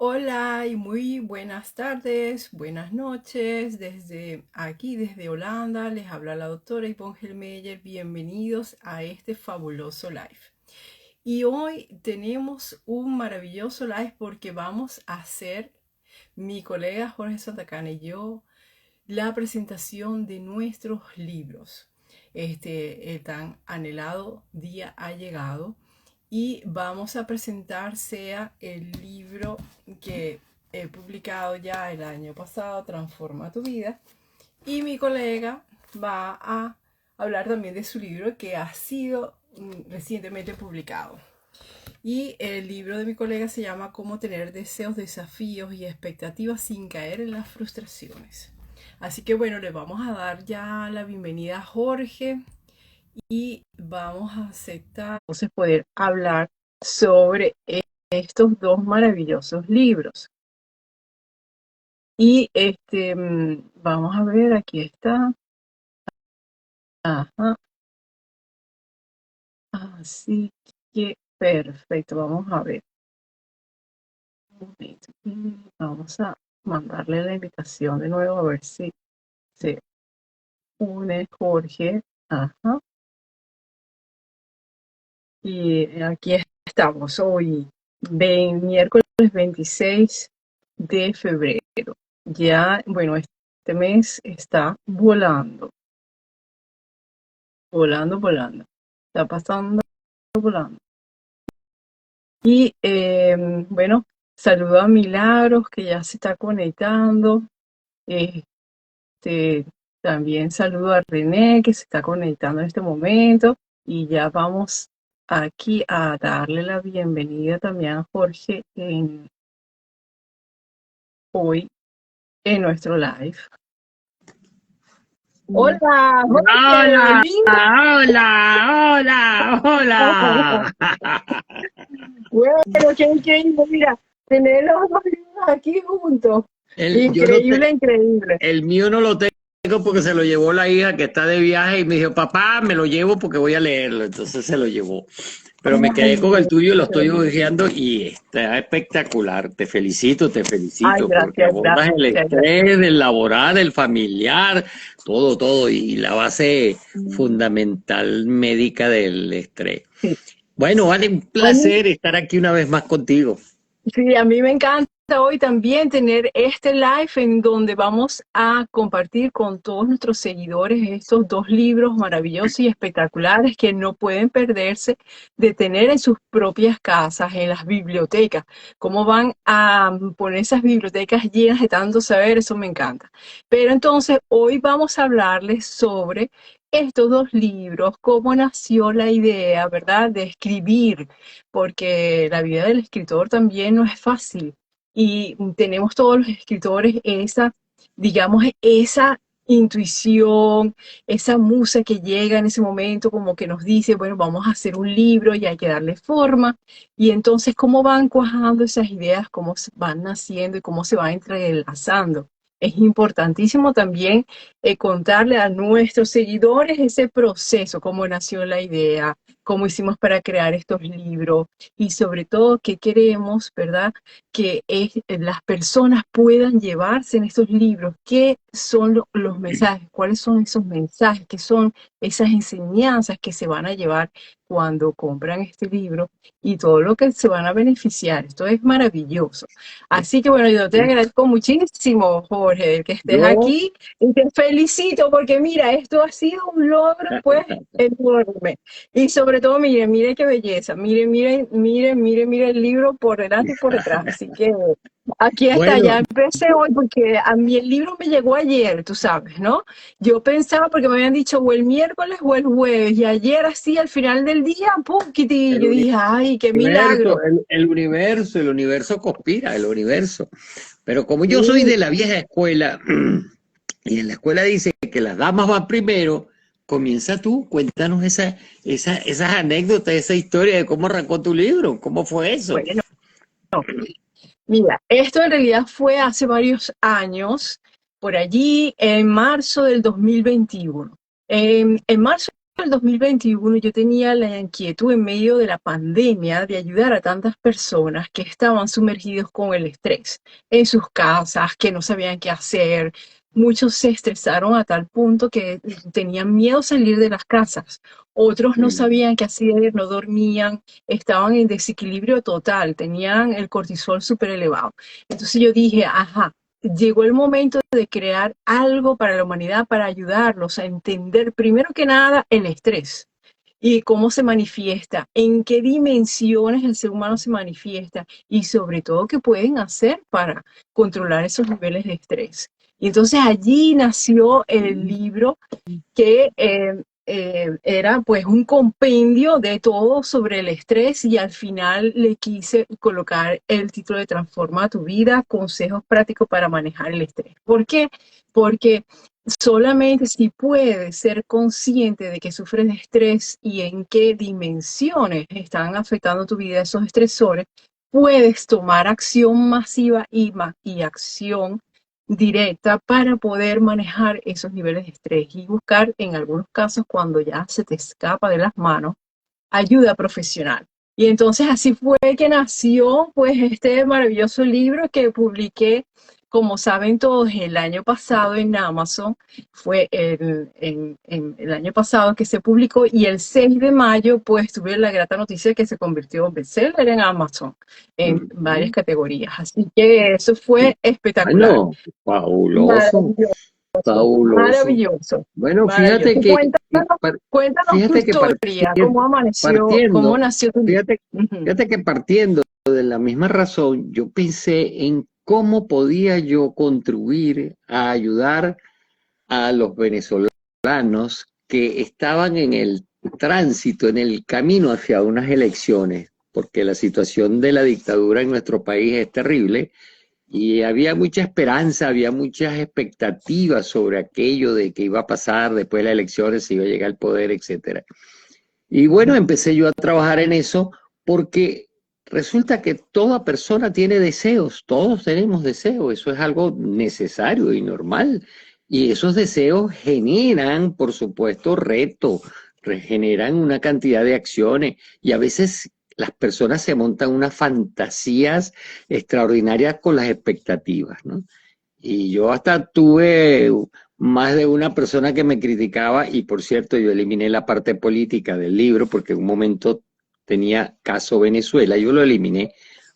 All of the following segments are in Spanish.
Hola y muy buenas tardes, buenas noches. Desde aquí, desde Holanda, les habla la doctora Yvonne Helmeyer. Bienvenidos a este fabuloso live. Y hoy tenemos un maravilloso live porque vamos a hacer, mi colega Jorge Santacana y yo, la presentación de nuestros libros. El tan anhelado día ha llegado y vamos a presentar sea el libro que he publicado ya el año pasado, Transforma tu vida, y mi colega va a hablar también de su libro que ha sido recientemente publicado. Y el libro de mi colega se llama Cómo tener deseos, desafíos y expectativas sin caer en las frustraciones. Así que bueno, le vamos a dar ya la bienvenida a Jorge y vamos a aceptar entonces poder hablar sobre estos dos maravillosos libros. Y vamos a ver, aquí está. Ajá. Así que perfecto, vamos a ver. Un momento. Vamos a mandarle la invitación de nuevo a ver si se une Jorge. Ajá. Y aquí estamos hoy, miércoles 26 de febrero. Ya, bueno, este mes está volando, volando, volando. Está pasando volando. Y bueno, saludo a Milagros que ya se está conectando. Este, también saludo a René que se está conectando en este momento. Y ya vamos aquí a darle la bienvenida también a Jorge hoy en nuestro live. Hola, Jorge, Hola, lindo. hola, hola, hola. Bueno, qué increíble, mira, tener los dos libros aquí juntos. Yo no Increíble, increíble. el mío no lo tengo porque se lo llevó la hija que está de viaje y me dijo, papá, me lo llevo porque voy a leerlo. Entonces se lo llevó. Pero me Ay, quedé con el tuyo y lo estoy Dios. hojeando y está espectacular. Te Ay, felicito porque gracias, abordas el gracias, gracias. estrés, el laboral, el familiar, todo y la base fundamental médica del estrés. Sí. Bueno, vale, un Bueno, placer estar aquí una vez más contigo. sí, a mí me encanta hoy también tener este live en donde vamos a compartir con todos nuestros seguidores estos dos libros maravillosos y espectaculares que no pueden perderse de tener en sus propias casas, en las bibliotecas. Cómo van a poner esas bibliotecas llenas de tanto saber, eso me encanta. Pero entonces hoy vamos a hablarles sobre estos dos libros, cómo nació la idea, ¿verdad?, de escribir porque la vida del escritor también no es fácil y tenemos todos los escritores esa, digamos, esa intuición, esa musa que llega en ese momento como que nos dice, bueno, vamos a hacer un libro y hay que darle forma. Y entonces, ¿cómo van cuajando esas ideas, cómo van naciendo y cómo se van entrelazando? Es importantísimo también contarle a nuestros seguidores ese proceso, cómo nació la idea, cómo hicimos para crear estos libros y sobre todo qué queremos, ¿verdad? Que las personas puedan llevarse en estos libros, qué son los mensajes, cuáles son esos mensajes, qué son esas enseñanzas que se van a llevar cuando compran este libro y todo lo que se van a beneficiar. Esto es maravilloso. Así que bueno, yo te agradezco muchísimo, Jorge, que estés Yo, aquí y te felicito porque mira, esto ha sido un logro pues enorme. Y sobre todo, mire qué belleza. Mire el libro por delante y por detrás. Así que aquí está, bueno, ya empecé hoy porque a mí el libro me llegó ayer, tú sabes, ¿no? Yo pensaba porque me habían dicho o el miércoles o el jueves y ayer así al final del día, ¡pum! Kitty, el yo dije, ay, qué universo, milagro. el universo conspira, el universo. Pero como yo soy Sí. de la vieja escuela, y en la escuela dice que las damas van primero, comienza tú, cuéntanos esas anécdotas, esa historia de cómo arrancó tu libro, cómo fue eso. Bueno, mira, esto en realidad fue hace varios años, por allí en marzo del 2021. En marzo del 2021 yo tenía la inquietud en medio de la pandemia de ayudar a tantas personas que estaban sumergidos con el estrés en sus casas, que no sabían qué hacer. Muchos se estresaron a tal punto que tenían miedo a salir de las casas. Otros no Mm, sabían qué hacer, no dormían, estaban en desequilibrio total, tenían el cortisol súper elevado. Entonces yo dije, ajá, llegó el momento de crear algo para la humanidad, para ayudarlos a entender, primero que nada, el estrés y cómo se manifiesta, en qué dimensiones el ser humano se manifiesta y sobre todo qué pueden hacer para controlar esos niveles de estrés. Y entonces allí nació el libro que era pues un compendio de todo sobre el estrés y al final le quise colocar el título de Transforma tu vida, consejos prácticos para manejar el estrés. ¿Por qué? Porque solamente si puedes ser consciente de que sufres de estrés y en qué dimensiones están afectando tu vida esos estresores, puedes tomar acción masiva y acción directa para poder manejar esos niveles de estrés y buscar, en algunos casos, cuando ya se te escapa de las manos, ayuda profesional. Y entonces así fue que nació pues este maravilloso libro que publiqué, como saben todos, el año pasado en Amazon. Fue el año pasado que se publicó y el 6 de mayo pues tuve la grata noticia de que se convirtió en bestseller en Amazon en varias mm. categorías. Así que eso fue espectacular. Bueno, fabuloso, Maravilloso, fabuloso. maravilloso, Bueno, maravilloso. Cuéntanos tu fíjate que historia, cómo amaneció, cómo partiendo, nació tu libro. fíjate, Ujú. fíjate que partiendo de la misma razón, yo pensé en cómo podía yo contribuir a ayudar a los venezolanos que estaban en el tránsito, en el camino hacia unas elecciones, porque la situación de la dictadura en nuestro país es terrible y había mucha esperanza, había muchas expectativas sobre aquello de que iba a pasar después de las elecciones, si iba a llegar al poder, etcétera. Y bueno, empecé yo a trabajar en eso porque resulta que toda persona tiene deseos, todos tenemos deseos, eso es algo necesario y normal. Y esos deseos generan, por supuesto, retos, generan una cantidad de acciones y a veces las personas se montan unas fantasías extraordinarias con las expectativas, ¿no? Y yo hasta tuve más de una persona que me criticaba y por cierto yo eliminé la parte política del libro porque en un momento tenía caso Venezuela, yo lo eliminé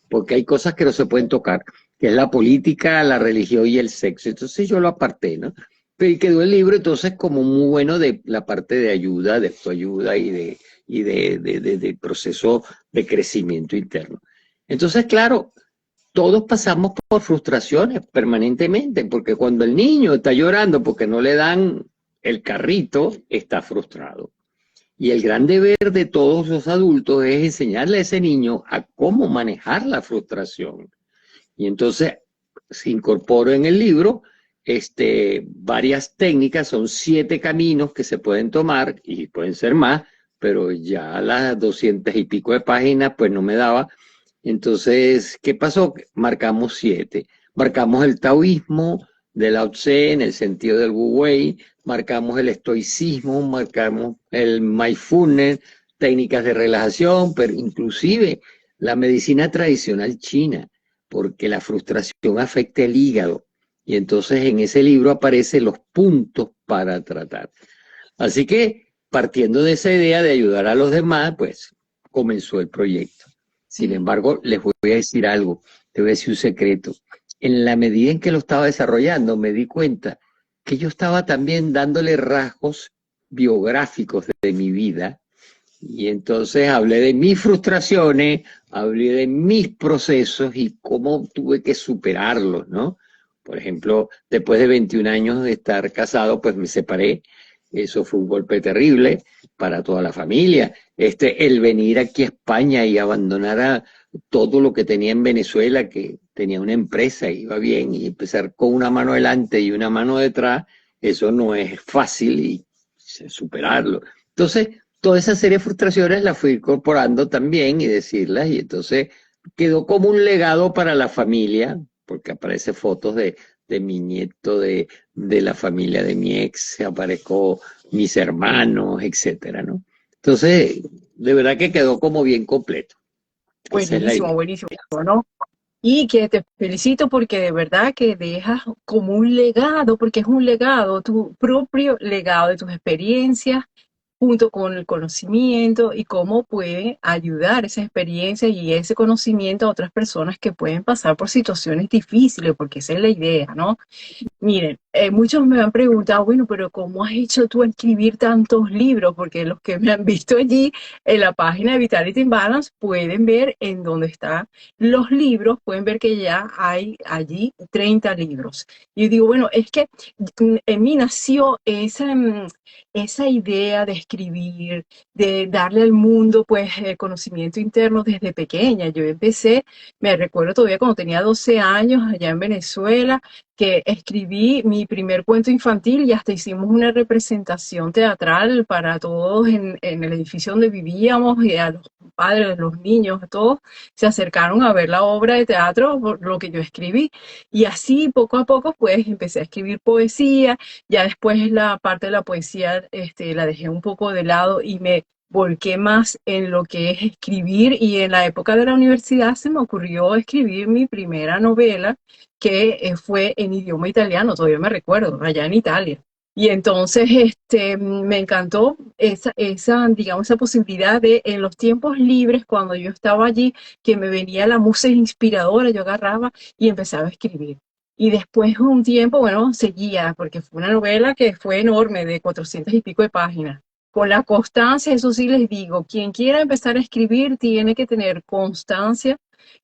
porque hay cosas que no se pueden tocar, que es la política, la religión y el sexo, entonces yo lo aparté, ¿no? Pero y quedó el libro entonces como muy bueno de la parte de ayuda, de autoayuda y de proceso de crecimiento interno. Entonces, claro, todos pasamos por frustraciones permanentemente, porque cuando el niño está llorando porque no le dan el carrito, está frustrado. Y el gran deber de todos los adultos es enseñarle a ese niño a cómo manejar la frustración. Y entonces se incorporó en el libro varias técnicas, son 7 caminos que se pueden tomar y pueden ser más, pero ya las 200 y pico de páginas pues no me daba. Entonces, ¿qué pasó? Marcamos 7. Marcamos el taoísmo de Lao Tse en el sentido del Wu Wei, marcamos el estoicismo, marcamos el mindfulness, técnicas de relajación, pero inclusive la medicina tradicional china, porque la frustración afecta el hígado. Y entonces en ese libro aparecen los puntos para tratar. Así que partiendo de esa idea de ayudar a los demás, pues comenzó el proyecto. Sin embargo, les voy a decir algo, te voy a decir un secreto. En la medida en que lo estaba desarrollando, me di cuenta que yo estaba también dándole rasgos biográficos de mi vida. Y entonces hablé de mis frustraciones, hablé de mis procesos y cómo tuve que superarlos, ¿no? Por ejemplo, después de 21 años de estar casado, pues me separé. Eso fue un golpe terrible para toda la familia. El venir aquí a España y abandonar a todo lo que tenía en Venezuela, que tenía una empresa, iba bien, y empezar con una mano delante y una mano detrás, eso no es fácil y superarlo. Entonces, toda esa serie de frustraciones las fui incorporando también y decirlas, y entonces quedó como un legado para la familia, porque aparece fotos de mi nieto, de la familia de mi ex, aparezco mis hermanos, etcétera, ¿no? Entonces, de verdad que quedó como bien completo. Esa es la Buenísimo, idea. buenísimo, ¿no? Y que te felicito porque de verdad que dejas como un legado, porque es un legado, tu propio legado de tus experiencias, junto con el conocimiento y cómo puede ayudar esa experiencia y ese conocimiento a otras personas que pueden pasar por situaciones difíciles, porque esa es la idea, ¿no? Miren, muchos me han preguntado, bueno, pero ¿cómo has hecho tú a escribir tantos libros? Porque los que me han visto allí en la página de Vitality in Balance pueden ver en donde están los libros, pueden ver que ya hay allí 30 libros. Y digo, bueno, es que en mí nació esa idea de escribir, de darle al mundo pues conocimiento interno desde pequeña. Yo empecé, me recuerdo todavía cuando tenía 12 años allá en Venezuela, que escribí mi primer cuento infantil y hasta hicimos una representación teatral para todos en el edificio donde vivíamos y a los padres, los niños, a todos se acercaron a ver la obra de teatro por lo que yo escribí. Y así poco a poco pues empecé a escribir poesía, ya después la parte de la poesía la dejé un poco de lado y me volqué más en lo que es escribir y en la época de la universidad se me ocurrió escribir mi primera novela que fue en idioma italiano, todavía me recuerdo, allá en Italia. Y entonces me encantó digamos, esa posibilidad de en los tiempos libres, cuando yo estaba allí, que me venía la música inspiradora, yo agarraba y empezaba a escribir. Y después un tiempo, bueno, seguía, porque fue una novela que fue enorme, de 400 y pico de páginas. Con la constancia, eso sí les digo, quien quiera empezar a escribir tiene que tener constancia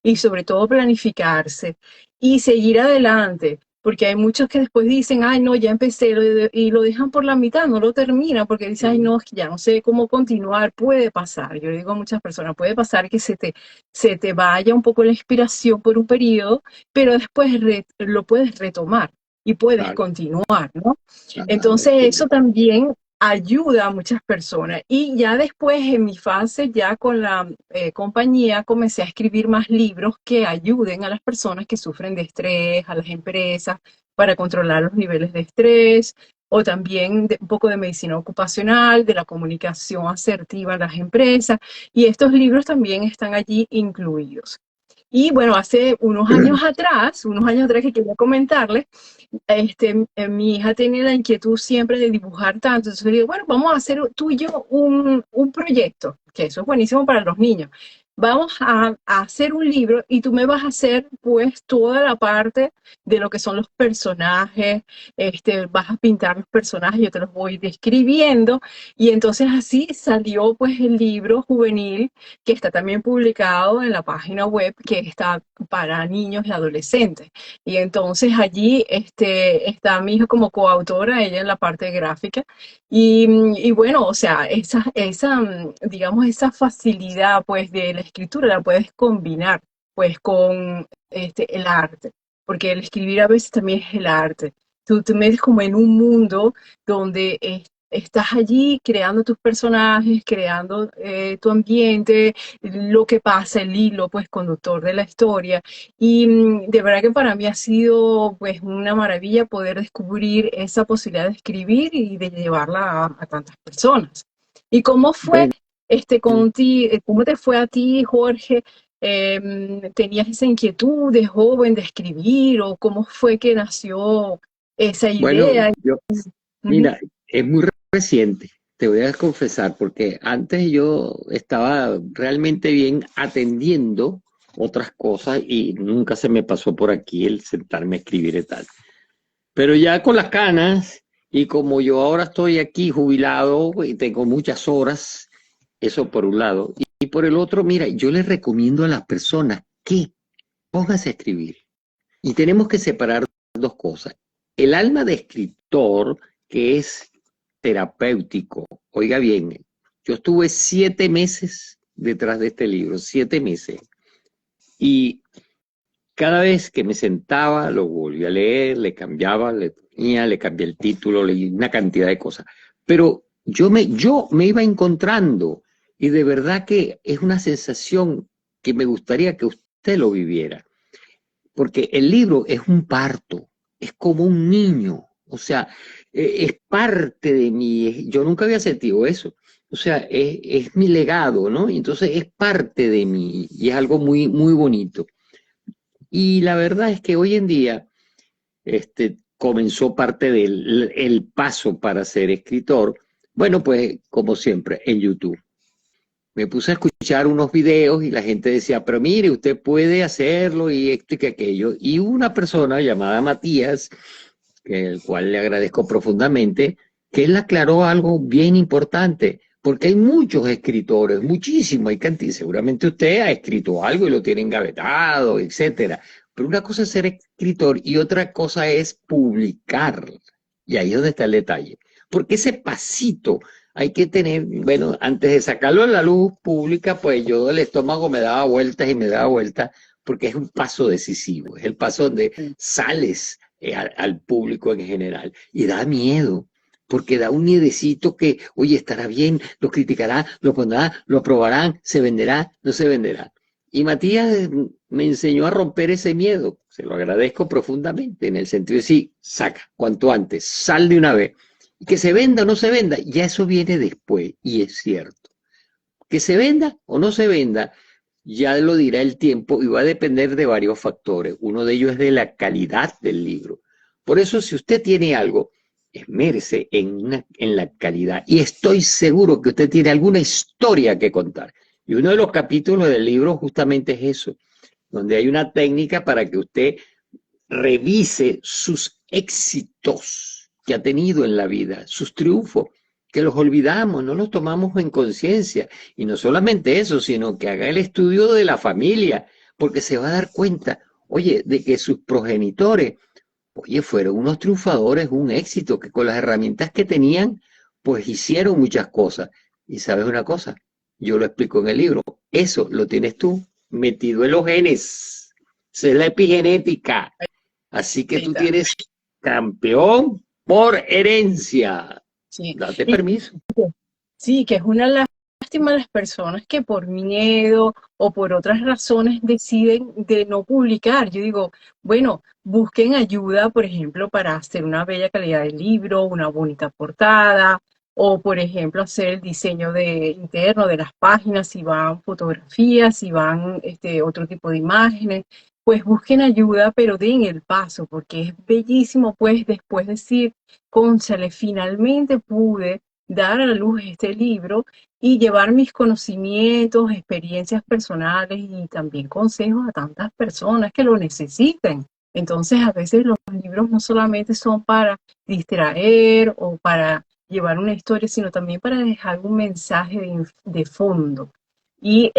y sobre todo planificarse y seguir adelante, porque hay muchos que después dicen, ay, no, ya empecé, y lo dejan por la mitad, no lo terminan, porque dicen, ay, no, ya no sé cómo continuar, puede pasar, yo le digo a muchas personas, puede pasar que se te vaya un poco la inspiración por un periodo, pero después lo puedes retomar y puedes Claro, continuar, ¿no? claro, Entonces entiendo. eso también ayuda a muchas personas. Y ya después, en mi fase, ya con la compañía, comencé a escribir más libros que ayuden a las personas que sufren de estrés, a las empresas, para controlar los niveles de estrés, o también un poco de medicina ocupacional, de la comunicación asertiva en las empresas. Y estos libros también están allí incluidos. Y bueno, hace unos años atrás que quería comentarles, mi hija tiene la inquietud siempre de dibujar tanto, entonces le digo, bueno, vamos a hacer tú y yo un proyecto, que eso es buenísimo para los niños. Vamos a hacer un libro y tú me vas a hacer pues toda la parte de lo que son los personajes, vas a pintar los personajes, yo te los voy describiendo y entonces así salió pues el libro juvenil que está también publicado en la página web que está para niños y adolescentes. Y entonces allí está mi hija como coautora, ella en la parte gráfica. Y bueno, o sea, digamos, esa facilidad pues de la escritura la puedes combinar pues con el arte, porque el escribir a veces también es el arte. Tú te metes como en un mundo donde estás allí creando tus personajes, creando tu ambiente, lo que pasa, el hilo pues conductor de la historia. Y de verdad que para mí ha sido pues una maravilla poder descubrir esa posibilidad de escribir y de llevarla a tantas personas. ¿Y cómo fue Bueno, cómo te fue a ti, Jorge? ¿Tenías esa inquietud de joven de escribir o cómo fue que nació esa bueno, idea? yo, Ujú. mira, es muy reciente, te voy a confesar, porque antes yo estaba realmente bien atendiendo otras cosas y nunca se me pasó por aquí el sentarme a escribir y tal. Pero ya con las canas y como yo ahora estoy aquí jubilado y tengo muchas horas, eso por un lado. Y por el otro, mira, yo les recomiendo a las personas que pónganse a escribir. Y tenemos que separar dos cosas. El alma de escritor, que es terapéutico. Oiga bien, yo estuve 7 meses detrás de este libro, 7 meses. Y cada vez que me sentaba, lo volví a leer, le cambiaba, le ponía, le cambié el título, leí una cantidad de cosas. Pero yo me iba encontrando y de verdad que es una sensación que me gustaría que usted lo viviera. Porque el libro es un parto, es como un niño. O sea, es parte de mí, yo nunca había sentido eso. O sea, es mi legado, ¿no? Y entonces es parte de mí y es algo muy, muy bonito. Y la verdad es que hoy en día, comenzó parte del el paso para ser escritor. Bueno, pues como siempre, en YouTube. Me puse a escuchar unos videos y la gente decía, pero mire, usted puede hacerlo y esto y que aquello. Y una persona llamada Matías, que el cual le agradezco profundamente, que él aclaró algo bien importante, porque hay muchos escritores, muchísimos, hay cantidad, seguramente usted ha escrito algo y lo tiene engavetado, etcétera. Pero una cosa es ser escritor y otra cosa es publicar. Y ahí es donde está el detalle. Porque ese pasito hay que tener, bueno, antes de sacarlo a la luz pública, pues yo el estómago me daba vueltas y me daba vueltas, porque es un paso decisivo, es el paso donde sales al público en general. Y da miedo, porque da un miedecito que, oye, estará bien, lo criticará, lo pondrá, lo aprobarán, se venderá, no se venderá. Y Matías me enseñó a romper ese miedo. Se lo agradezco profundamente, en el sentido de decir, saca, cuanto antes, sal de una vez. Y que se venda o no se venda, ya eso viene después, y es cierto. Que se venda o no se venda, ya lo dirá el tiempo y va a depender de varios factores. Uno de ellos es de la calidad del libro. Por eso, si usted tiene algo, esmérese en la calidad. Y estoy seguro que usted tiene alguna historia que contar. Y uno de los capítulos del libro justamente es eso, donde hay una técnica para que usted revise sus éxitos que ha tenido en la vida, sus triunfos, que los olvidamos, no los tomamos en conciencia. Y no solamente eso, sino que haga el estudio de la familia, porque se va a dar cuenta, oye, de que sus progenitores, oye, fueron unos triunfadores, un éxito, que con las herramientas que tenían, pues hicieron muchas cosas. Y sabes una cosa, yo lo explico en el libro, eso lo tienes tú metido en los genes, esa es la epigenética. Así que Sí, tú tienes campeón por herencia. sí. Date Y permiso. sí, que es una lástima las personas que por miedo o por otras razones deciden de no publicar. Yo digo, bueno, busquen ayuda, por ejemplo, para hacer una bella calidad de libro, una bonita portada, o por ejemplo, hacer el diseño interno de las páginas, si van fotografías, si van otro tipo de imágenes. Pues busquen ayuda, pero den el paso, porque es bellísimo, pues, después decir, cónchale, finalmente pude dar a la luz este libro y llevar mis conocimientos, experiencias personales y también consejos a tantas personas que lo necesiten. Entonces, a veces los libros no solamente son para distraer o para llevar una historia, sino también para dejar un mensaje de fondo. Y,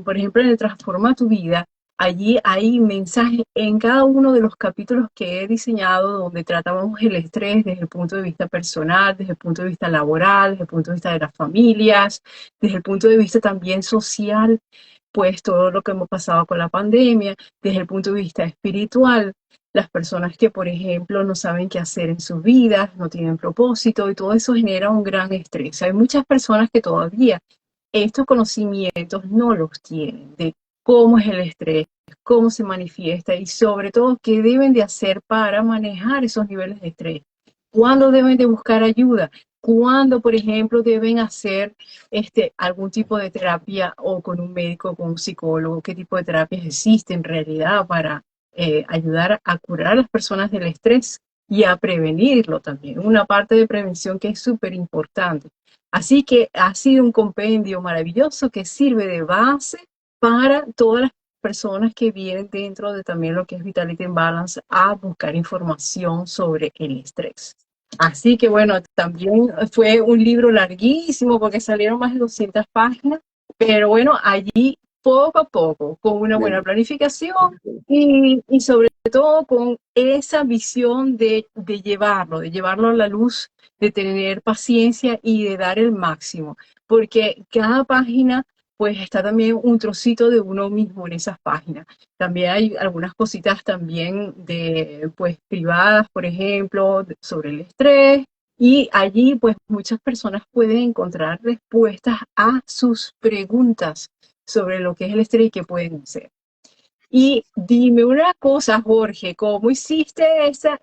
por ejemplo, en el Transforma tu vida, allí hay mensajes en cada uno de los capítulos que he diseñado donde tratamos el estrés desde el punto de vista personal, desde el punto de vista laboral, desde el punto de vista de las familias, desde el punto de vista también social, pues todo lo que hemos pasado con la pandemia, desde el punto de vista espiritual, las personas que, por ejemplo, no saben qué hacer en sus vidas, no tienen propósito y todo eso genera un gran estrés. Hay muchas personas que todavía estos conocimientos no los tienen de cómo es el estrés, cómo se manifiesta y sobre todo qué deben de hacer para manejar esos niveles de estrés. ¿Cuándo deben de buscar ayuda? ¿Cuándo, por ejemplo, deben hacer algún tipo de terapia o con un médico o con un psicólogo? ¿Qué tipo de terapias existen en realidad para ayudar a curar a las personas del estrés y a prevenirlo también? Una parte de prevención que es súper importante. Así que ha sido un compendio maravilloso que sirve de base para todas las personas que vienen dentro de también lo que es Vitality in Balance a buscar información sobre el estrés. Así que bueno, también fue un libro larguísimo porque salieron más de 200 páginas, pero bueno, allí poco a poco, con una buena planificación y sobre todo con esa visión de llevarlo a la luz, de tener paciencia y de dar el máximo, porque cada página pues está también un trocito de uno mismo en esas páginas. También hay algunas cositas también de pues privadas, por ejemplo, sobre el estrés, y allí pues muchas personas pueden encontrar respuestas a sus preguntas sobre lo que es el estrés y qué pueden hacer. Y dime una cosa, Jorge, ¿cómo hiciste esa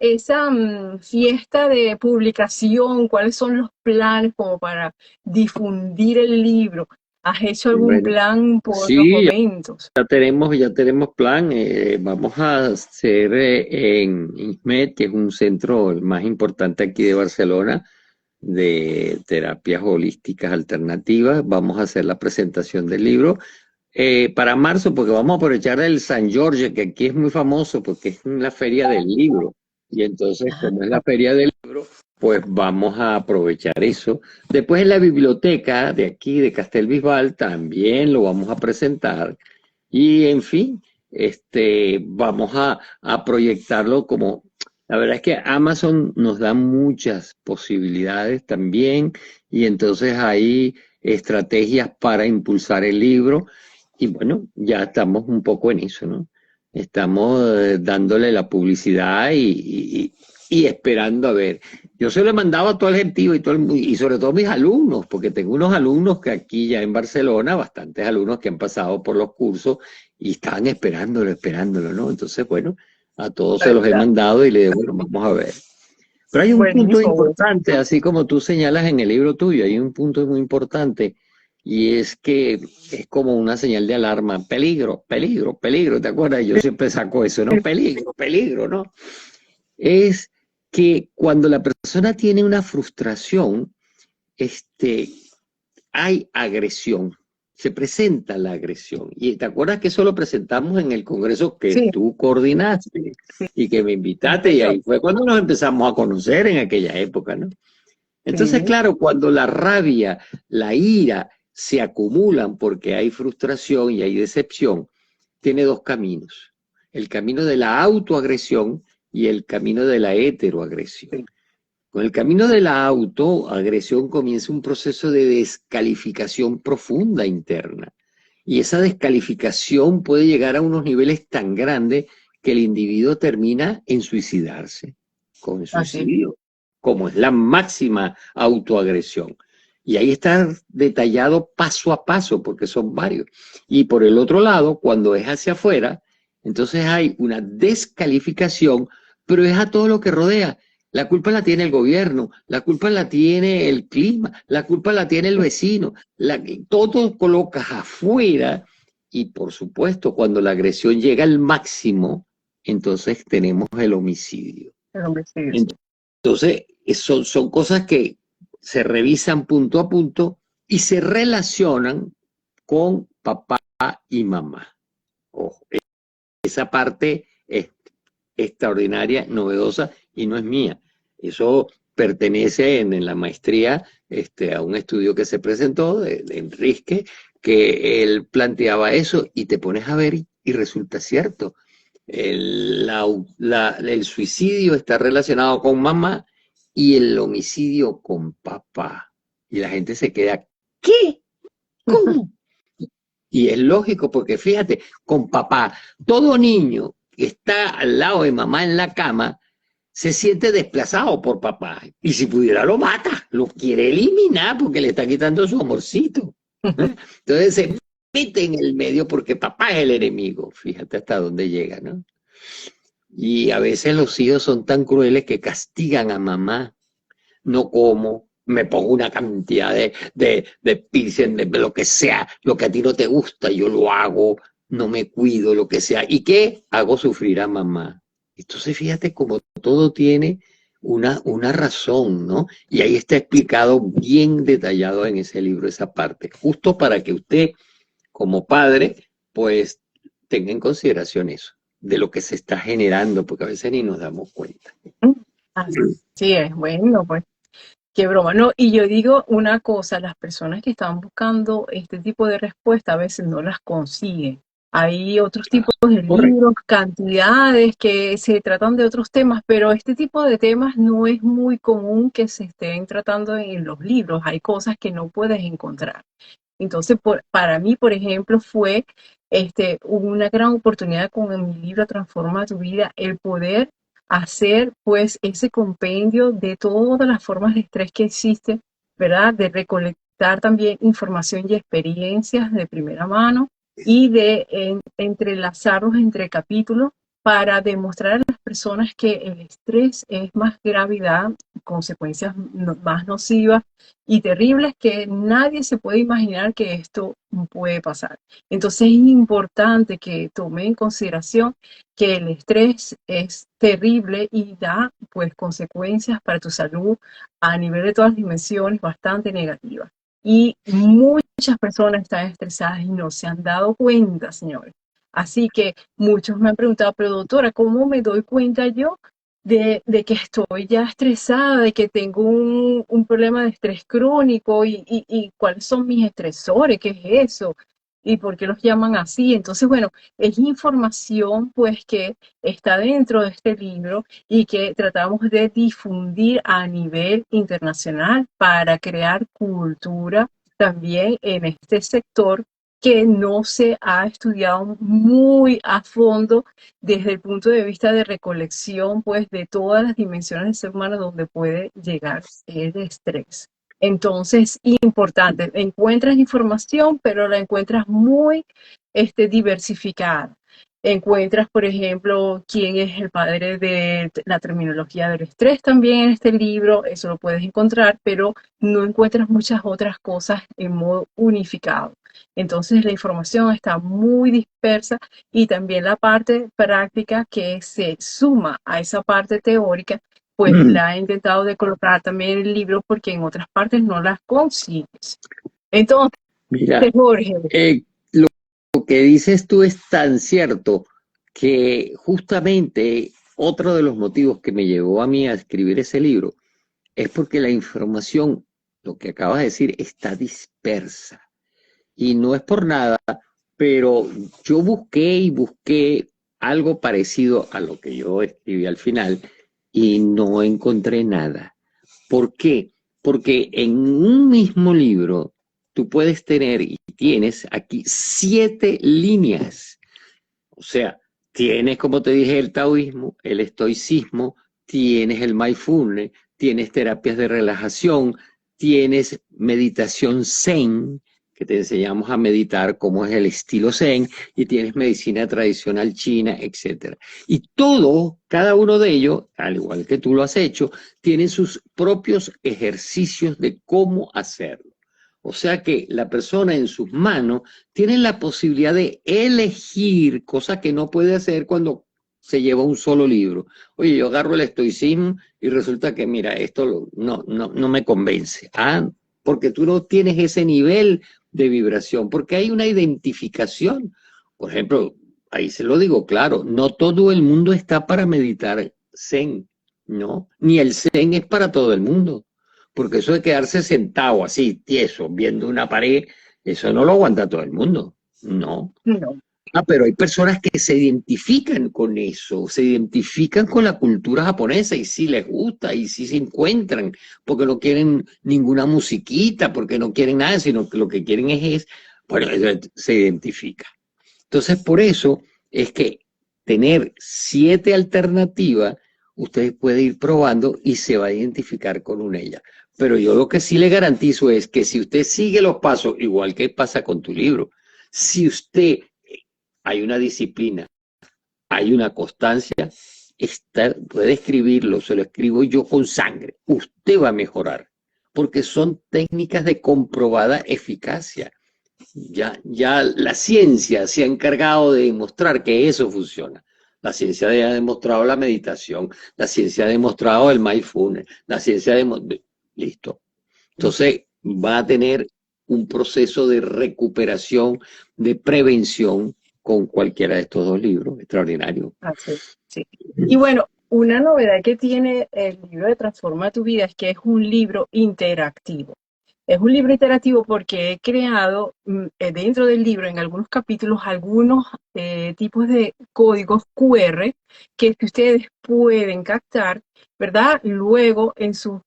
fiesta de publicación? ¿Cuáles son los planes como para difundir el libro? ¿Has hecho algún Bueno, plan por los sí, momentos? ya tenemos plan. Vamos a hacer en INSMED, que es un centro el más importante aquí de Barcelona, de terapias holísticas alternativas. Vamos a hacer la presentación del libro para marzo, porque vamos a aprovechar el San Jorge, que aquí es muy famoso porque es la feria del libro. Y entonces, Ajá. como es la feria del libro, pues vamos a aprovechar eso. Después en la biblioteca de aquí, de Castelbisbal, también lo vamos a presentar. Y en fin, vamos a proyectarlo como, la verdad es que Amazon nos da muchas posibilidades también, y entonces hay estrategias para impulsar el libro, y bueno, ya estamos un poco en eso, ¿no? Estamos dándole la publicidad y esperando a ver. Yo se lo he mandado a todo el gentío y sobre todo a mis alumnos, porque tengo unos alumnos que aquí ya en Barcelona, bastantes alumnos que han pasado por los cursos y estaban esperándolo, ¿no? Entonces, bueno, a todos se los he ¿Verdad? mandado y le digo, bueno, vamos a ver. Pero hay un punto Buenísimo, buenísimo. importante, así como tú señalas en el libro tuyo, hay un punto muy importante, y es que es como una señal de alarma: peligro, peligro, peligro. ¿Te acuerdas? Yo siempre saco eso, ¿no? Peligro, peligro, ¿no? Es que cuando la persona tiene una frustración, este, hay agresión, se presenta la agresión. Y te acuerdas que eso lo presentamos en el congreso que Sí, tú coordinaste sí, y que me sí, invitaste, y señor. ahí fue cuando nos empezamos a conocer en aquella época, ¿no? Entonces, Sí, claro, cuando la rabia, la ira se acumulan porque hay frustración y hay decepción, tiene dos caminos: el camino de la autoagresión y el camino de la heteroagresión. sí. Con el camino de la autoagresión comienza un proceso de descalificación profunda interna. Y esa descalificación puede llegar a unos niveles tan grandes que el individuo termina en suicidarse, con el Así. suicidio, como es la máxima autoagresión. Y ahí está detallado paso a paso, porque son varios. Y por el otro lado, cuando es hacia afuera, entonces hay una descalificación, pero es a todo lo que rodea. La culpa la tiene el gobierno, la culpa la tiene el clima, la culpa la tiene el vecino, todo colocas afuera. Y por supuesto, cuando la agresión llega al máximo, entonces tenemos el homicidio. El homicidio, sí. Entonces, son cosas que se revisan punto a punto y se relacionan con papá y mamá. Ojo, esa parte es extraordinaria, novedosa, y no es mía. Eso pertenece en la maestría a un estudio que se presentó de Enrique, que él planteaba eso, y te pones a ver y resulta cierto. El suicidio está relacionado con mamá y el homicidio con papá. Y la gente se queda, ¿qué? ¿Cómo? Y es lógico, porque fíjate, con papá, todo niño que está al lado de mamá en la cama se siente desplazado por papá. Y si pudiera lo mata, lo quiere eliminar porque le está quitando su amorcito. Entonces se mete en el medio porque papá es el enemigo. Fíjate hasta dónde llega, ¿no? Y a veces los hijos son tan crueles que castigan a mamá. No como, me pongo una cantidad de piercing, de lo que sea, lo que a ti no te gusta, yo lo hago, no me cuido, lo que sea. ¿Y qué? Hago sufrir a mamá. Entonces fíjate cómo todo tiene una razón, ¿no? Y ahí está explicado bien detallado en ese libro esa parte, justo para que usted, como padre, pues tenga en consideración eso, de lo que se está generando, porque a veces ni nos damos cuenta. Así es, bueno, pues. Qué broma, ¿no? Y yo digo una cosa, las personas que están buscando este tipo de respuesta a veces no las consiguen. Hay otros tipos de Correcto. libros, cantidades que se tratan de otros temas, pero este tipo de temas no es muy común que se estén tratando en los libros. Hay cosas que no puedes encontrar. Entonces, para mí, por ejemplo, fue una gran oportunidad con mi libro Transforma tu vida, el poder hacer pues ese compendio de todas las formas de estrés que existe, ¿verdad? De recolectar también información y experiencias de primera mano y de entrelazarlos entre capítulos para demostrar a las personas que el estrés es más gravedad, consecuencias más nocivas y terribles que nadie se puede imaginar que esto puede pasar. Entonces es importante que tome en consideración que el estrés es terrible y da pues consecuencias para tu salud a nivel de todas las dimensiones bastante negativas. Y muchas personas están estresadas y no se han dado cuenta, señores. Así que muchos me han preguntado, pero doctora, ¿cómo me doy cuenta yo de que estoy ya estresada, de que tengo un problema de estrés crónico y cuáles son mis estresores? ¿Qué es eso? ¿Y por qué los llaman así? Entonces, bueno, es información pues que está dentro de este libro y que tratamos de difundir a nivel internacional para crear cultura también en este sector que no se ha estudiado muy a fondo desde el punto de vista de recolección, pues, de todas las dimensiones del ser humano donde puede llegar el estrés. Entonces, importante, encuentras información, pero la encuentras muy diversificada. Encuentras, por ejemplo, quién es el padre de la terminología del estrés también en este libro, eso lo puedes encontrar, pero no encuentras muchas otras cosas en modo unificado. Entonces la información está muy dispersa y también la parte práctica que se suma a esa parte teórica, pues la he intentado de colocar también en el libro porque en otras partes no las consigues. Entonces, Mira, Jorge, lo que dices tú es tan cierto que justamente otro de los motivos que me llevó a mí a escribir ese libro es porque la información, lo que acabas de decir, está dispersa. Y no es por nada, pero yo busqué y busqué algo parecido a lo que yo escribí al final y no encontré nada. ¿Por qué? Porque en un mismo libro tú puedes tener y tienes aquí 7 líneas. O sea, tienes, como te dije, el taoísmo, el estoicismo, tienes el mindfulness, tienes terapias de relajación, tienes meditación zen, que te enseñamos a meditar cómo es el estilo zen, y tienes medicina tradicional china, etcétera. Y todo, cada uno de ellos, al igual que tú lo has hecho, tiene sus propios ejercicios de cómo hacerlo. O sea que la persona en sus manos tiene la posibilidad de elegir, cosa que no puede hacer cuando se lleva un solo libro. Oye, yo agarro el estoicismo y resulta que, mira, esto no me convence. Ah, porque tú no tienes ese nivel de vibración, porque hay una identificación. Por ejemplo, ahí se lo digo claro, no todo el mundo está para meditar zen, ¿no? Ni el zen es para todo el mundo, porque eso de quedarse sentado así, tieso, viendo una pared, eso no lo aguanta todo el mundo, ¿no? no, Ah, pero hay personas que se identifican con eso, se identifican con la cultura japonesa y sí les gusta y sí se encuentran, porque no quieren ninguna musiquita, porque no quieren nada, sino que lo que quieren bueno, se identifica. Entonces, por eso es que tener 7 alternativas, usted puede ir probando y se va a identificar con una de ellas. Pero yo lo que sí le garantizo es que si usted sigue los pasos, igual que pasa con tu libro, si usted hay una disciplina, hay una constancia, puede escribirlo, se lo escribo yo con sangre, usted va a mejorar, porque son técnicas de comprobada eficacia. Ya la ciencia se ha encargado de demostrar que eso funciona. La ciencia ha demostrado la meditación, la ciencia ha demostrado el mindfulness, la ciencia ha demostrado... Listo. Entonces va a tener un proceso de recuperación, de prevención con cualquiera de estos 2 libros. Extraordinario. así, sí. Y bueno, una novedad que tiene el libro de Transforma tu vida es que es un libro interactivo. Es un libro interactivo porque he creado dentro del libro, en algunos capítulos, algunos tipos de códigos QR que ustedes pueden captar, ¿verdad? Luego en sus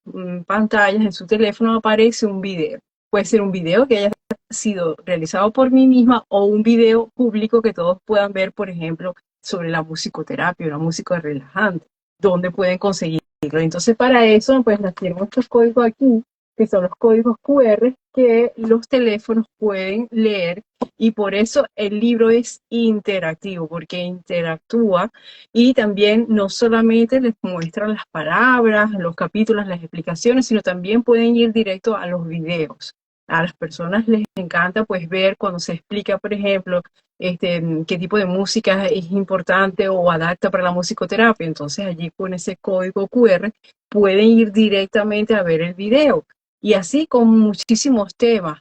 pantallas, en su teléfono, aparece un video. Puede ser un video que haya sido realizado por mí misma o un video público que todos puedan ver, por ejemplo, sobre la musicoterapia, la música relajante, donde pueden conseguirlo. Entonces, para eso, pues, tenemos estos códigos aquí que son los códigos QR que los teléfonos pueden leer, y por eso el libro es interactivo, porque interactúa y también no solamente les muestra las palabras, los capítulos, las explicaciones, sino también pueden ir directo a los videos. A las personas les encanta pues ver cuando se explica, por ejemplo, qué tipo de música es importante o adapta para la musicoterapia. Entonces allí con ese código QR pueden ir directamente a ver el video. Y así con muchísimos temas,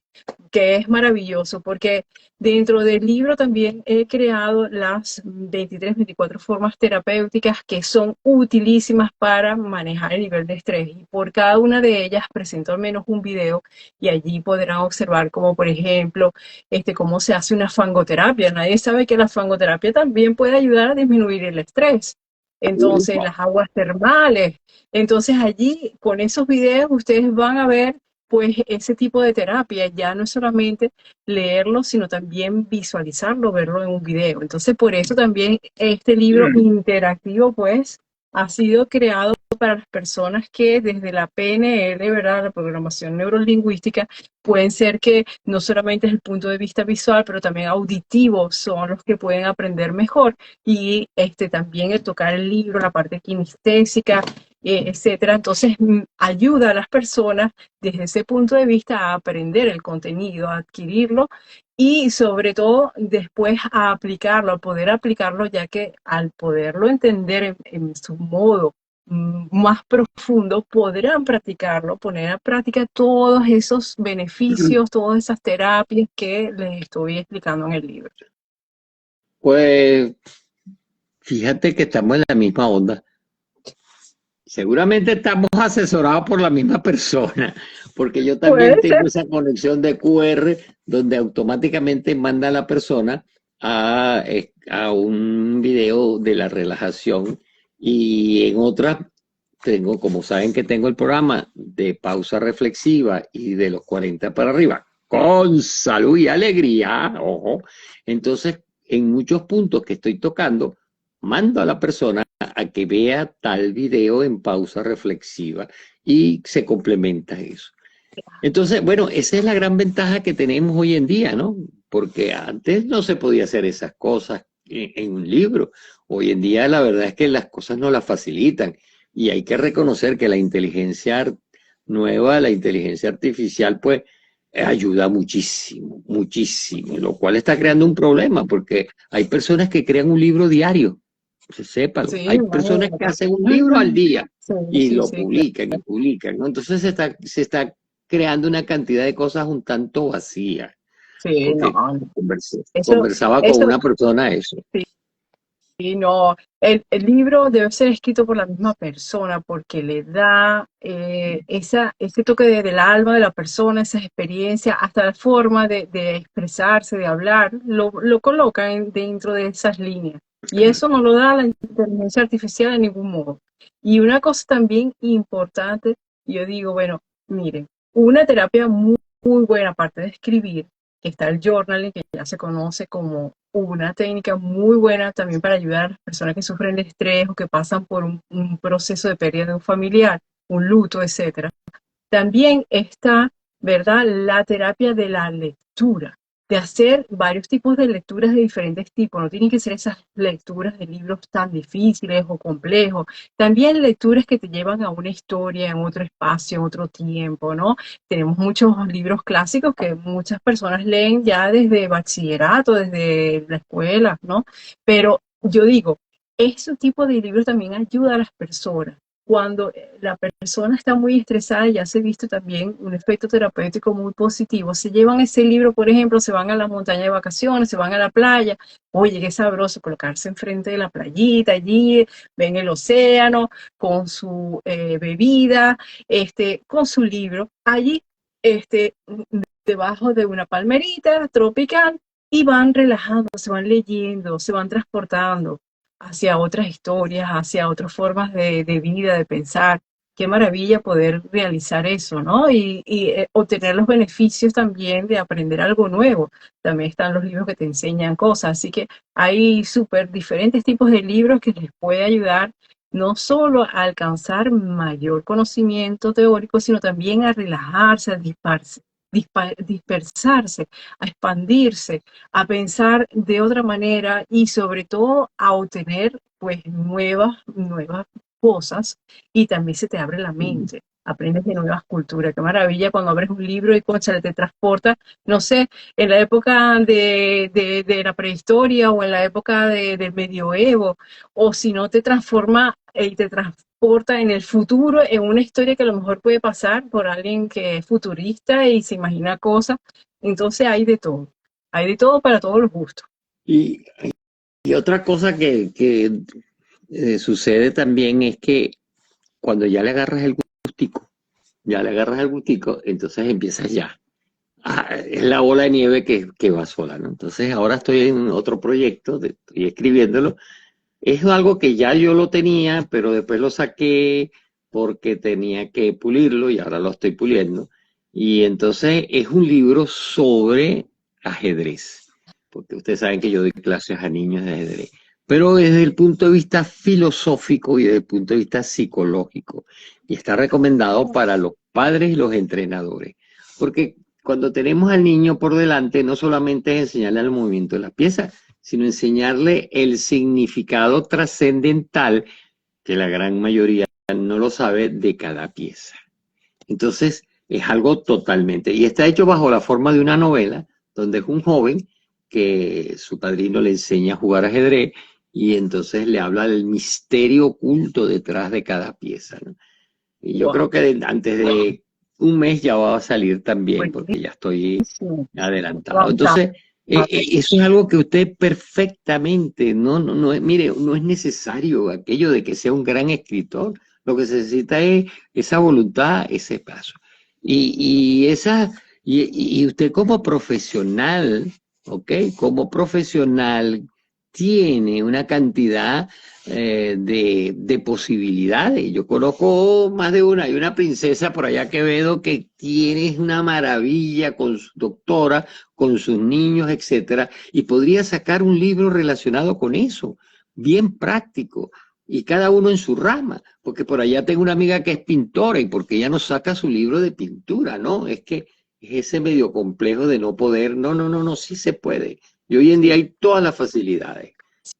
que es maravilloso, porque dentro del libro también he creado las 23, 24 formas terapéuticas que son utilísimas para manejar el nivel de estrés. Y por cada una de ellas presento al menos un video, y allí podrán observar como, por ejemplo, cómo se hace una fangoterapia. Nadie sabe que la fangoterapia también puede ayudar a disminuir el estrés. Entonces, las aguas termales. Entonces, allí, con esos videos, ustedes van a ver pues ese tipo de terapia. Ya no es solamente leerlo, sino también visualizarlo, verlo en un video. Entonces, por eso también este libro interactivo, pues, ha sido creado para las personas que desde la PNL, ¿verdad?, la programación neurolingüística, pueden ser que no solamente es el punto de vista visual, pero también auditivo, son los que pueden aprender mejor. Y también el tocar el libro, la parte kinestésica, etcétera. Entonces, ayuda a las personas desde ese punto de vista a aprender el contenido, a adquirirlo y sobre todo después a aplicarlo, a poder aplicarlo, ya que al poderlo entender en su modo más profundo, podrán practicarlo, poner a práctica todos esos beneficios, todas esas terapias que les estoy explicando en el libro. Pues fíjate que estamos en la misma onda. Seguramente estamos asesorados por la misma persona, porque yo también Puede ser. tengo esa conexión de QR donde automáticamente manda a la persona a un video de la relajación, y en otras tengo, como saben que tengo el programa de pausa reflexiva y de los 40 para arriba, con salud y alegría, ojo. Entonces, en muchos puntos que estoy tocando, mando a la persona a que vea tal video en pausa reflexiva y se complementa eso. Entonces, bueno, esa es la gran ventaja que tenemos hoy en día, ¿no? Porque antes no se podía hacer esas cosas en un libro. Hoy en día la verdad es que las cosas nos las facilitan, y hay que reconocer que la inteligencia nueva, la inteligencia artificial, pues ayuda muchísimo, muchísimo, lo cual está creando un problema porque hay personas que crean un libro diario. Sépalo. Sí, Hay personas que imagínate. hacen un libro al día Sí, y sí, lo sí, claro. publican y publican, ¿no? Entonces se está creando una cantidad de cosas un tanto vacías, Sí, no, porque no. Eso, conversaba con eso una persona eso. sí, no, el libro debe ser escrito por la misma persona porque le da ese toque del alma de la persona, esa experiencia, hasta la forma de expresarse, de hablar, lo coloca dentro de esas líneas. Y eso no lo da la inteligencia artificial de ningún modo. Y una cosa también importante, yo digo, bueno, miren, una terapia muy buena, aparte de escribir, que está el journaling, que ya se conoce como una técnica muy buena también para ayudar a las personas que sufren de estrés o que pasan por un proceso de pérdida de un familiar, un luto, etcétera. También está, ¿verdad?, la terapia de la lectura, de hacer varios tipos de lecturas de diferentes tipos. No tienen que ser esas lecturas de libros tan difíciles o complejos. También lecturas que te llevan a una historia en otro espacio, en otro tiempo, ¿no? Tenemos muchos libros clásicos que muchas personas leen ya desde bachillerato, desde la escuela, ¿no? Pero yo digo, ese tipo de libros también ayuda a las personas cuando la persona está muy estresada. Ya se ha visto también un efecto terapéutico muy positivo. Se llevan ese libro, por ejemplo, se van a la montaña de vacaciones, se van a la playa. Oye, qué sabroso colocarse enfrente de la playita allí, ven el océano con su bebida, con su libro, allí, este, debajo de una palmerita tropical, y van relajando, se van leyendo, se van transportando hacia otras historias, hacia otras formas de vida, de pensar. Qué maravilla poder realizar eso, ¿no? Y obtener los beneficios también de aprender algo nuevo. También están los libros que te enseñan cosas, así que hay súper diferentes tipos de libros que les puede ayudar no solo a alcanzar mayor conocimiento teórico, sino también a relajarse, a dispersarse, a expandirse, a pensar de otra manera y sobre todo a obtener pues nuevas cosas y también se te abre la mente. Aprendes de nuevas culturas. Qué maravilla cuando abres un libro y cónchale, te transporta, no sé, en la época de la prehistoria o en la época del medioevo, o si no te transforma y te transporta en el futuro en una historia que a lo mejor puede pasar por alguien que es futurista y se imagina cosas. Entonces hay de todo para todos los gustos. Y, y otra cosa que sucede también es que cuando ya le agarras el gustico, entonces empiezas ya. Es la bola de nieve que va sola, ¿no? Entonces ahora estoy en otro proyecto, estoy escribiéndolo. Es algo que ya yo lo tenía, pero después lo saqué porque tenía que pulirlo y ahora lo estoy puliendo. Y entonces es un libro sobre ajedrez, porque ustedes saben que yo doy clases a niños de ajedrez, pero desde el punto de vista filosófico y desde el punto de vista psicológico. Y está recomendado para los padres y los entrenadores, porque cuando tenemos al niño por delante, no solamente es enseñarle el movimiento de las piezas, sino enseñarle el significado trascendental, que la gran mayoría no lo sabe, de cada pieza. Entonces, es algo totalmente, y está hecho bajo la forma de una novela, donde es un joven que su padrino le enseña a jugar ajedrez y entonces le habla del misterio oculto detrás de cada pieza, ¿no? Y yo Wow, creo que antes de un mes ya va a salir también, porque ya estoy buenísimo. adelantado. Vamos a Entonces, eso es algo que usted perfectamente, no, mire, no es necesario aquello de que sea un gran escritor. Lo que se necesita es esa voluntad, ese paso. Y esa, y usted como profesional, ¿ok? Como profesional tiene una cantidad de posibilidades. Yo conozco más de una. Hay una princesa por allá que veo que tiene una maravilla con su doctora, con sus niños, etcétera, y podría sacar un libro relacionado con eso, bien práctico, y cada uno en su rama, porque por allá tengo una amiga que es pintora y porque ella no saca su libro de pintura, ¿no? Es que es ese medio complejo de no poder, no, sí se puede. Y hoy en día hay todas las facilidades.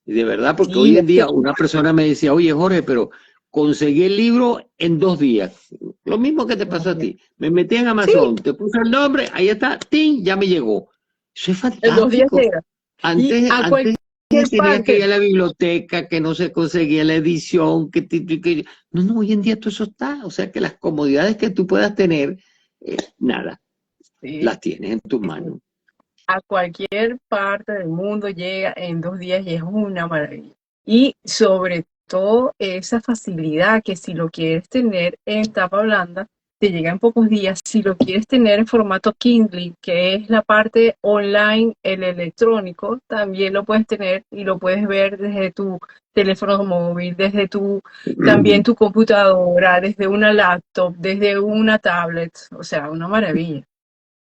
Y de verdad, porque sí, hoy en día una persona me decía, oye Jorge, pero conseguí el libro en 2 días. Lo mismo que te pasó a ti. Me metí en sí, Amazon, te puse el nombre, ahí está, ¡tin! Ya me llegó. Eso es en 2 días fantástico. llega. Y Antes, a antes cualquier tenías que ir parte. a la biblioteca, que no se conseguía la edición, no, hoy en día todo eso está. O sea que las comodidades que tú puedas tener, nada, Sí, las tienes en tus sí, sí. manos. A cualquier parte del mundo llega en 2 días y es una maravilla. Y sobre todo esa facilidad que si lo quieres tener en tapa blanda, te llega en pocos días. Si lo quieres tener en formato Kindle, que es la parte online, el electrónico, también lo puedes tener y lo puedes ver desde tu teléfono móvil, desde también tu computadora, desde una laptop, desde una tablet. O sea, una maravilla.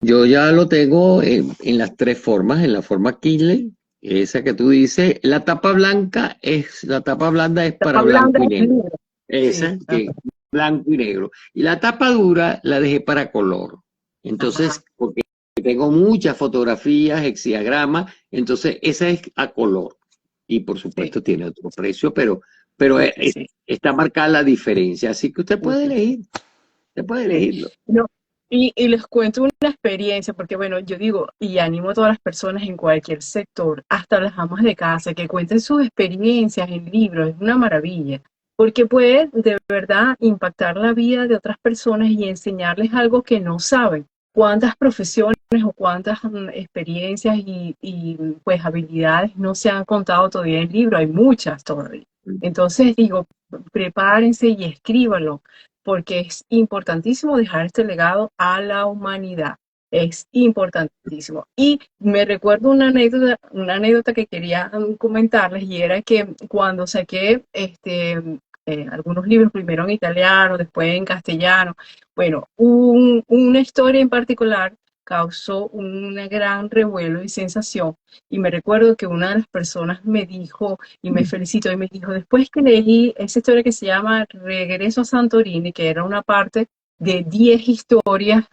Yo ya lo tengo en las tres formas, en la forma Kindle, esa que tú dices, la tapa blanda es para Tapa blanco blanda y es negro, libre. Sí. esa que blanco y negro. Y la tapa dura la dejé para color. Ajá. Entonces, porque tengo muchas fotografías, hexagramas, entonces esa es a color. Y por Sí, supuesto tiene otro precio, pero sí, sí, sí, está marcada la diferencia. Así que usted sí, puede sí, elegir, usted puede sí. elegirlo. No, y les cuento una experiencia, porque bueno, yo digo, y animo a todas las personas en cualquier sector, hasta las amas de casa, que cuenten sus experiencias en libros, es una maravilla, porque puede de verdad impactar la vida de otras personas y enseñarles algo que no saben. Cuántas profesiones o cuántas experiencias pues habilidades no se han contado todavía en el libro, hay muchas todavía. Entonces digo, prepárense y escríbanlo porque es importantísimo dejar este legado a la humanidad. Es importantísimo. Y me recuerdo una anécdota que quería comentarles y era que cuando saqué algunos libros, primero en italiano, después en castellano, bueno, una historia en particular causó un gran revuelo y sensación. Y me recuerdo que una de las personas me dijo, y me felicitó, y me dijo, después que leí esa historia que se llama Regreso a Santorini, que era una parte de 10 historias,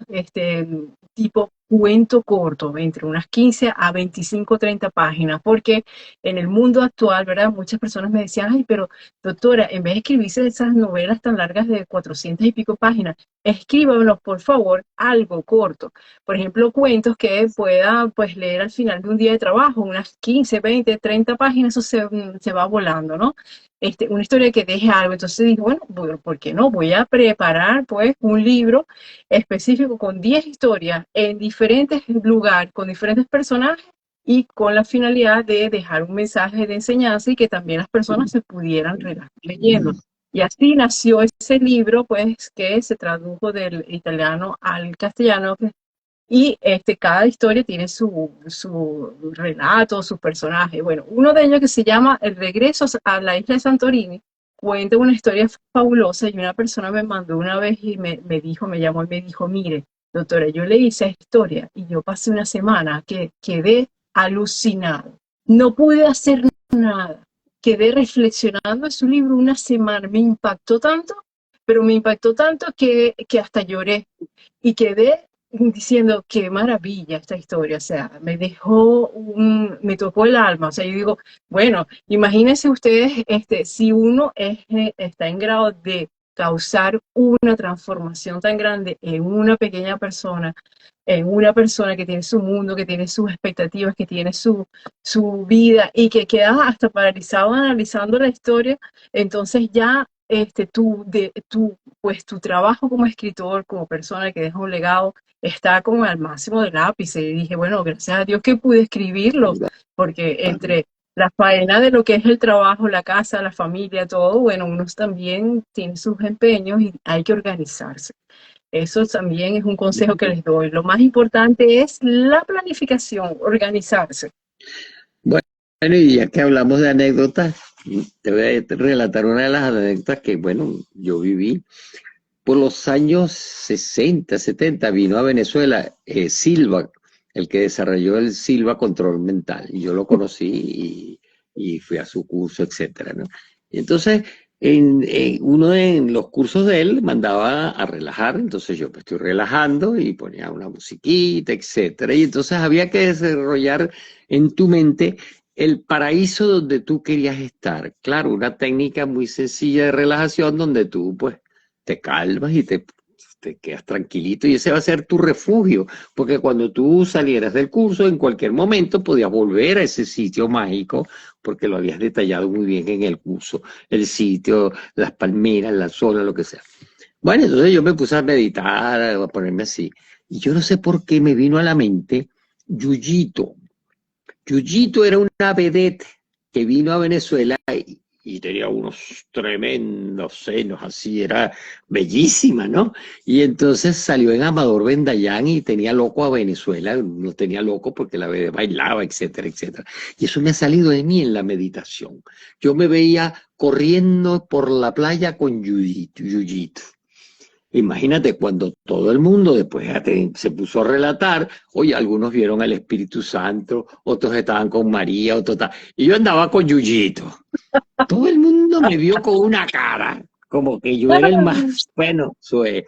tipo cuento corto, entre unas 15 a 25, 30 páginas, porque en el mundo actual, ¿verdad? Muchas personas me decían, ay, pero doctora, en vez de escribirse esas novelas tan largas de 400 y pico páginas, escríbanos, por favor, algo corto. Por ejemplo, cuentos que pueda pues leer al final de un día de trabajo, unas 15, 20, 30 páginas, eso se va volando, ¿no? Una historia que deje algo. Entonces dije, bueno, ¿por qué no? Voy a preparar pues un libro específico con 10 historias en diferentes lugares, con diferentes personajes y con la finalidad de dejar un mensaje de enseñanza y que también las personas se pudieran relajar leyendo. Y así nació ese libro, pues, que se tradujo del italiano al castellano, y cada historia tiene su relato, su personaje. Bueno, uno de ellos que se llama El regreso a la isla de Santorini, cuenta una historia fabulosa y una persona me mandó una vez y me dijo, me llamó y me dijo, mire, doctora, yo leí esa historia y yo pasé una semana que quedé alucinado. No pude hacer nada. Quedé reflexionando en su libro una semana. Me impactó tanto, pero me impactó tanto que hasta lloré y quedé diciendo qué maravilla esta historia, o sea, me tocó el alma, o sea, yo digo, bueno, imagínense ustedes, si uno está en grado de causar una transformación tan grande en una pequeña persona, en una persona que tiene su mundo, que tiene sus expectativas, que tiene su vida y que queda hasta paralizado analizando la historia, entonces ya pues tu trabajo como escritor, como persona que deja un legado, está como al máximo del ápice. Y dije, bueno, gracias a Dios que pude escribirlo, porque entre la faena de lo que es el trabajo, la casa, la familia, todo, bueno, uno también tiene sus empeños y hay que organizarse. Eso también es un consejo que les doy. Lo más importante es la planificación, organizarse. Bueno, y ya que hablamos de anécdotas, te voy a relatar una de las anécdotas que, bueno, yo viví. Por los años 60, 70 vino a Venezuela Silva, el que desarrolló el Silva Control Mental. Y yo lo conocí y fui a su curso, etcétera, ¿no? Y entonces, uno de los cursos de él mandaba a relajar, entonces yo pues estoy relajando y ponía una musiquita, etcétera. Y entonces había que desarrollar en tu mente el paraíso donde tú querías estar. Claro, una técnica muy sencilla de relajación donde tú pues te calmas y te quedas tranquilito y ese va a ser tu refugio, porque cuando tú salieras del curso en cualquier momento podías volver a ese sitio mágico, porque lo habías detallado muy bien en el curso, el sitio, las palmeras, la zona, lo que sea. Bueno, entonces yo me puse a meditar, a ponerme así, y yo no sé por qué me vino a la mente Yuyito. Yuyito era una vedette que vino a Venezuela y tenía unos tremendos senos, así, era bellísima, ¿no? Y entonces salió en Amador Bendayán y tenía loco a Venezuela, no tenía loco porque la bailaba, etcétera, etcétera. Y eso me ha salido de mí en la meditación. Yo me veía corriendo por la playa con Yuyito. Imagínate cuando todo el mundo después se puso a relatar, oye, algunos vieron al Espíritu Santo, otros estaban con María, otros y yo andaba con Yuyito. Todo el mundo me vio con una cara, como que yo era el más, bueno, soy,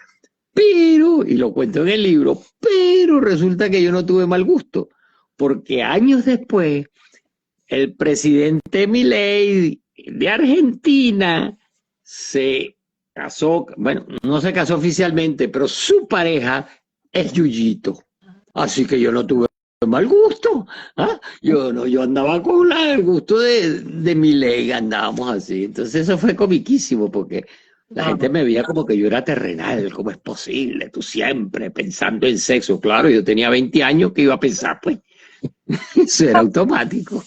pero, y lo cuento en el libro, pero resulta que yo no tuve mal gusto, porque años después, el presidente Milei de Argentina se casó, bueno, no se casó oficialmente, pero su pareja es Yuyito. Así que yo no tuve mal gusto. ¿Ah? Yo no, yo andaba con el gusto de mi ley, andábamos así. Entonces eso fue comiquísimo porque la gente me veía como que yo era terrenal, ¿cómo es posible? Tú siempre pensando en sexo. Claro, yo tenía 20 años que iba a pensar, pues, eso era automático.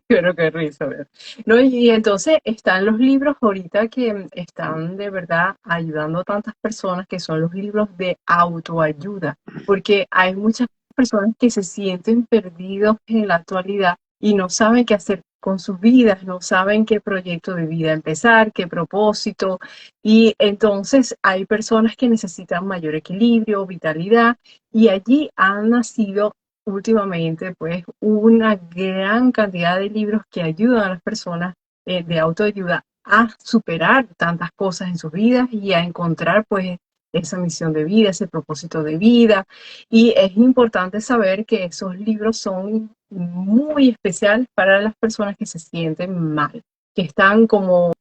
Pero qué risa, ¿verdad? No, y entonces están los libros ahorita que están de verdad ayudando a tantas personas, que son los libros de autoayuda, porque hay muchas personas que se sienten perdidos en la actualidad y no saben qué hacer con sus vidas, no saben qué proyecto de vida empezar, qué propósito, y entonces hay personas que necesitan mayor equilibrio, vitalidad, y allí han nacido últimamente pues una gran cantidad de libros que ayudan a las personas de autoayuda a superar tantas cosas en sus vidas y a encontrar pues esa misión de vida, ese propósito de vida. Y es importante saber que esos libros son muy especiales para las personas que se sienten mal, que están como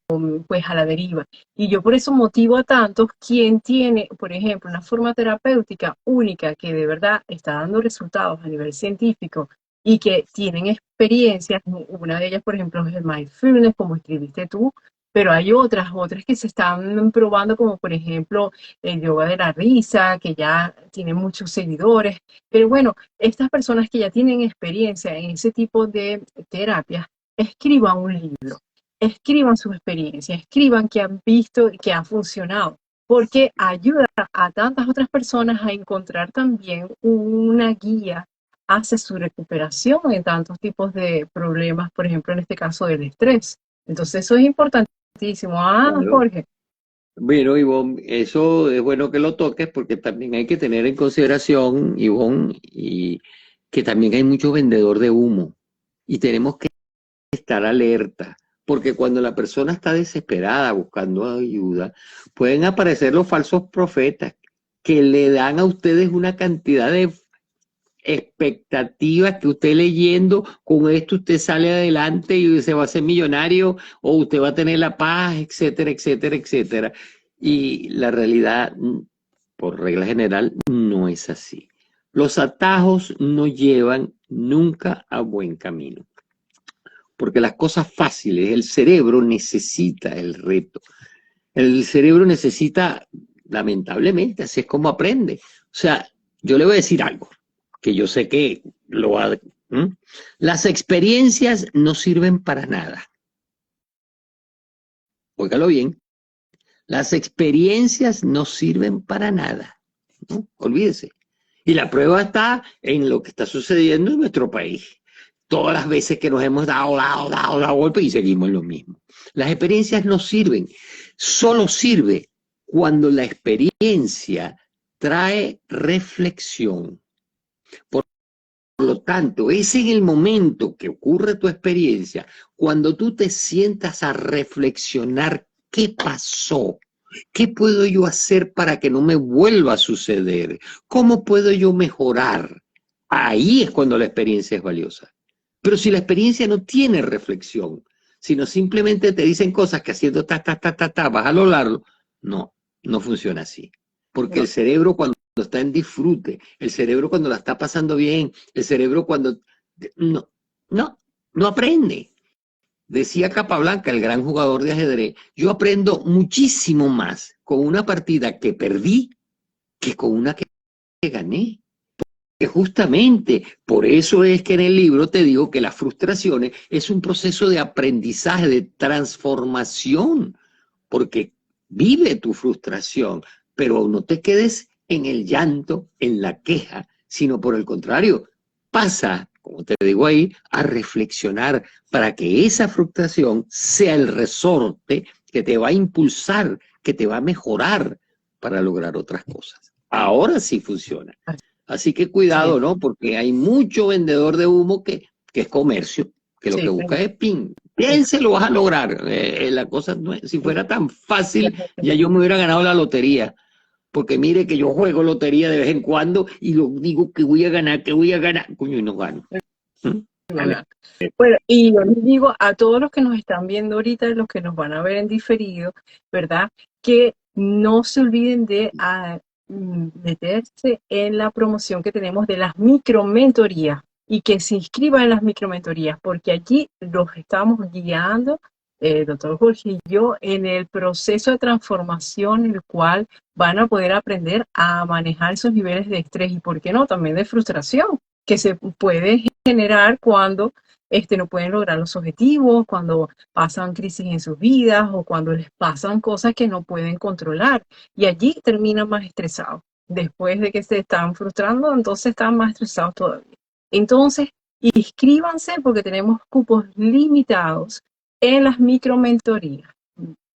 pues a la deriva. Y yo por eso motivo a tantos quien tiene, por ejemplo, una forma terapéutica única que de verdad está dando resultados a nivel científico y que tienen experiencias. Una de ellas, por ejemplo, es el mindfulness, como escribiste tú, pero hay otras que se están probando, como por ejemplo el yoga de la risa, que ya tiene muchos seguidores. Pero bueno, estas personas que ya tienen experiencia en ese tipo de terapias, escriban un libro, escriban su experiencia, escriban que han visto y que ha funcionado, porque ayuda a tantas otras personas a encontrar también una guía hacia su recuperación en tantos tipos de problemas, por ejemplo, en este caso del estrés. Entonces eso es importantísimo. Ah, Claro. Jorge. Bueno, Ivonne, eso es bueno que lo toques porque también hay que tener en consideración, Ivonne, y que también hay mucho vendedor de humo y tenemos que estar alerta, porque cuando la persona está desesperada buscando ayuda, pueden aparecer los falsos profetas que le dan a ustedes una cantidad de expectativas que usted leyendo, con esto usted sale adelante y se va a hacer millonario o usted va a tener la paz, etcétera, etcétera, etcétera. Y la realidad, por regla general, no es así. Los atajos no llevan nunca a buen camino, porque las cosas fáciles, el cerebro necesita el reto. El cerebro necesita, lamentablemente, así es como aprende. O sea, yo le voy a decir algo, que yo sé que lo va a... Las experiencias no sirven para nada. Óigalo bien. Las experiencias no sirven para nada. ¿No? Olvídese. Y la prueba está en lo que está sucediendo en nuestro país. Todas las veces que nos hemos dado golpe y seguimos lo mismo. Las experiencias no sirven. Solo sirve cuando la experiencia trae reflexión. Por lo tanto, es en el momento que ocurre tu experiencia, cuando tú te sientas a reflexionar qué pasó, qué puedo yo hacer para que no me vuelva a suceder, cómo puedo yo mejorar. Ahí es cuando la experiencia es valiosa. Pero si la experiencia no tiene reflexión, sino simplemente te dicen cosas que haciendo vas a lograrlo, no, no funciona así. Porque el cerebro cuando está en disfrute, el cerebro cuando la está pasando bien, el cerebro cuando... No, no, no aprende. Decía Capablanca, el gran jugador de ajedrez, yo aprendo muchísimo más con una partida que perdí que con una que gané. Que justamente por eso es que en el libro te digo que las frustraciones es un proceso de aprendizaje, de transformación, porque vive tu frustración, pero no te quedes en el llanto, en la queja, sino por el contrario, pasa, como te digo ahí, a reflexionar para que esa frustración sea el resorte que te va a impulsar, que te va a mejorar para lograr otras cosas. Ahora sí funciona. Así que Sí, cuidado, ¿no? Porque hay mucho vendedor de humo que es comercio, que lo que sí, busca es pin. Piense, lo vas a lograr. La cosa no es, si fuera tan fácil, ya yo me hubiera ganado la lotería. Porque mire que yo juego lotería de vez en cuando y lo digo que voy a ganar, que voy a ganar. Coño, y no gano. ¿Mm? Ale- bueno, y yo les digo a todos los que nos están viendo ahorita, los que nos van a ver en diferido, ¿verdad? Que no se olviden de meterse en la promoción que tenemos de las micromentorías y que se inscriban en las micromentorías, porque allí los estamos guiando, doctor Jorge y yo, en el proceso de transformación en el cual van a poder aprender a manejar esos niveles de estrés y, ¿por qué no?, también de frustración que se puede generar cuando no pueden lograr los objetivos, cuando pasan crisis en sus vidas o cuando les pasan cosas que no pueden controlar. Y allí terminan más estresados. Después de que se están frustrando, entonces están más estresados todavía. Entonces, Inscríbanse porque tenemos cupos limitados en las micromentorías.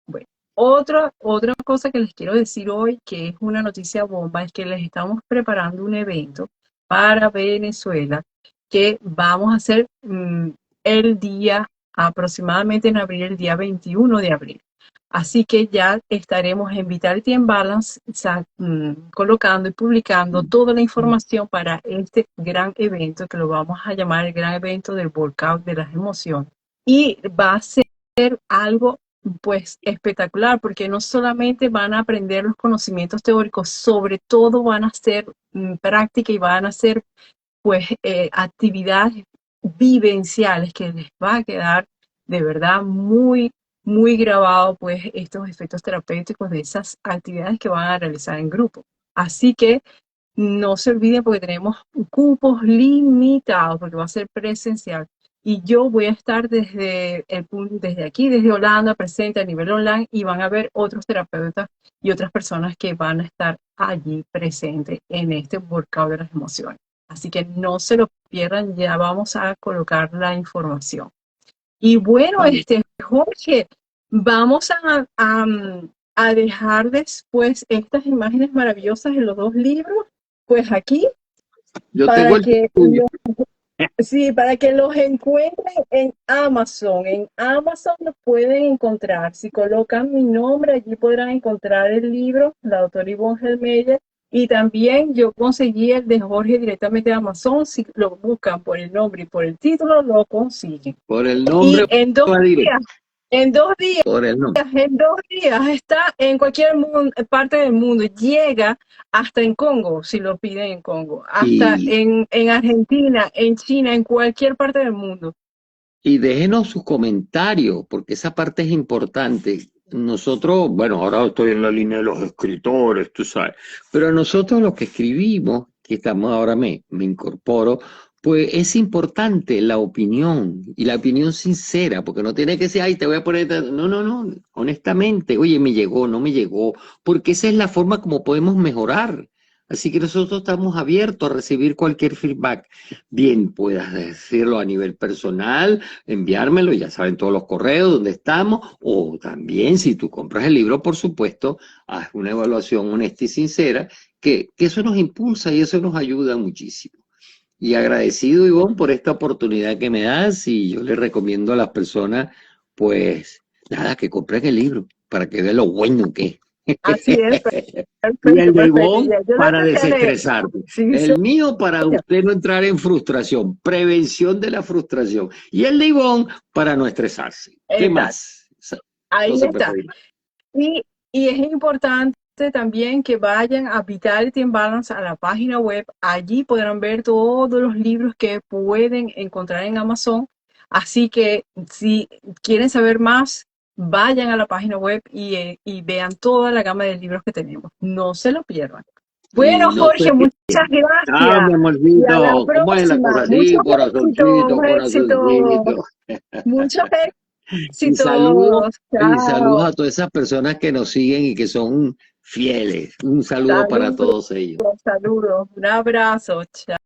Bueno, otra cosa que les quiero decir hoy, que es una noticia bomba, es que les estamos preparando un evento para Venezuela que vamos a hacer el día, aproximadamente en abril, el día 21 de abril. Así que ya estaremos en Vitality and Balance colocando y publicando toda la información para este gran evento, que lo vamos a llamar el gran evento del workout de las emociones. Y va a ser algo pues espectacular, porque no solamente van a aprender los conocimientos teóricos, sobre todo van a hacer práctica y van a hacer pues actividades vivenciales que les va a quedar de verdad muy, muy grabado pues estos efectos terapéuticos de esas actividades que van a realizar en grupo. Así que no se olviden porque tenemos cupos limitados porque va a ser presencial. Y yo voy a estar desde aquí, desde Holanda, presente a nivel online, y van a ver otros terapeutas y otras personas que van a estar allí presentes en este workout de las emociones. Así que no se lo pierdan, ya vamos a colocar la información. Y bueno, Vale. Jorge, vamos a dejar después estas imágenes maravillosas en los dos libros, pues aquí, Yo tengo para el que tuyo. sí, para que los encuentren en Amazon. En Amazon los pueden encontrar. Si colocan mi nombre, allí podrán encontrar el libro, la doctora Yvonne Helmeyer. Y también yo conseguí el de Jorge directamente de Amazon. Si lo buscan por el nombre y por el título, lo consiguen. Por el Y nombre va directo. en 2 días, Por el nombre. en 2 días está en cualquier parte del mundo. Llega hasta en Congo, si lo piden en Congo, hasta Y, en Argentina, en China, en cualquier parte del mundo. y déjenos sus comentarios, porque esa parte es importante. Nosotros, bueno, ahora estoy en la línea de los escritores, tú sabes, pero nosotros los que escribimos, que estamos ahora me incorporo, pues es importante la opinión y la opinión sincera, porque no tiene que ser, ay, te voy a poner, no, no, no, honestamente, oye, me llegó, no me llegó, porque esa es la forma como podemos mejorar. Así que nosotros estamos abiertos a recibir cualquier feedback. Bien, puedas decirlo a nivel personal, enviármelo, ya saben todos los correos donde estamos, o también si tú compras el libro, por supuesto, haz una evaluación honesta y sincera, que eso nos impulsa y eso nos ayuda muchísimo. Y agradecido, Ivonne, por esta oportunidad que me das, y yo le recomiendo a las personas, pues, nada, que compren el libro para que vean lo bueno que es. Así es, Y el perfecto, de perfecto. Ivonne Yo lo para empecé a leer. desestresarte. Sí, El mío para señor. usted no entrar en frustración, prevención de la frustración. Y el de Ivonne para no estresarse. ¿Qué Exacto. más? No Ahí se puede está. pedir más. Y es importante también que vayan a Vitality and Balance a la página web. Allí podrán ver todos los libros que pueden encontrar en Amazon. Así que si quieren saber más, vayan a la página web y vean toda la gama de libros que tenemos. No se lo pierdan. Y Bueno, no se Jorge, muchas pierdan. Ah, gracias. mi Y a la amorcito, ¿cómo es la próxima. cosa así? Muchos éxitos, Corazoncito, éxitos, corazoncito. muchos Y saludos, éxitos. y saludos Chao. a todas esas personas que nos siguen y que son fieles. Un saludo para Saludos. todos ellos. Saludos, un abrazo. Chao.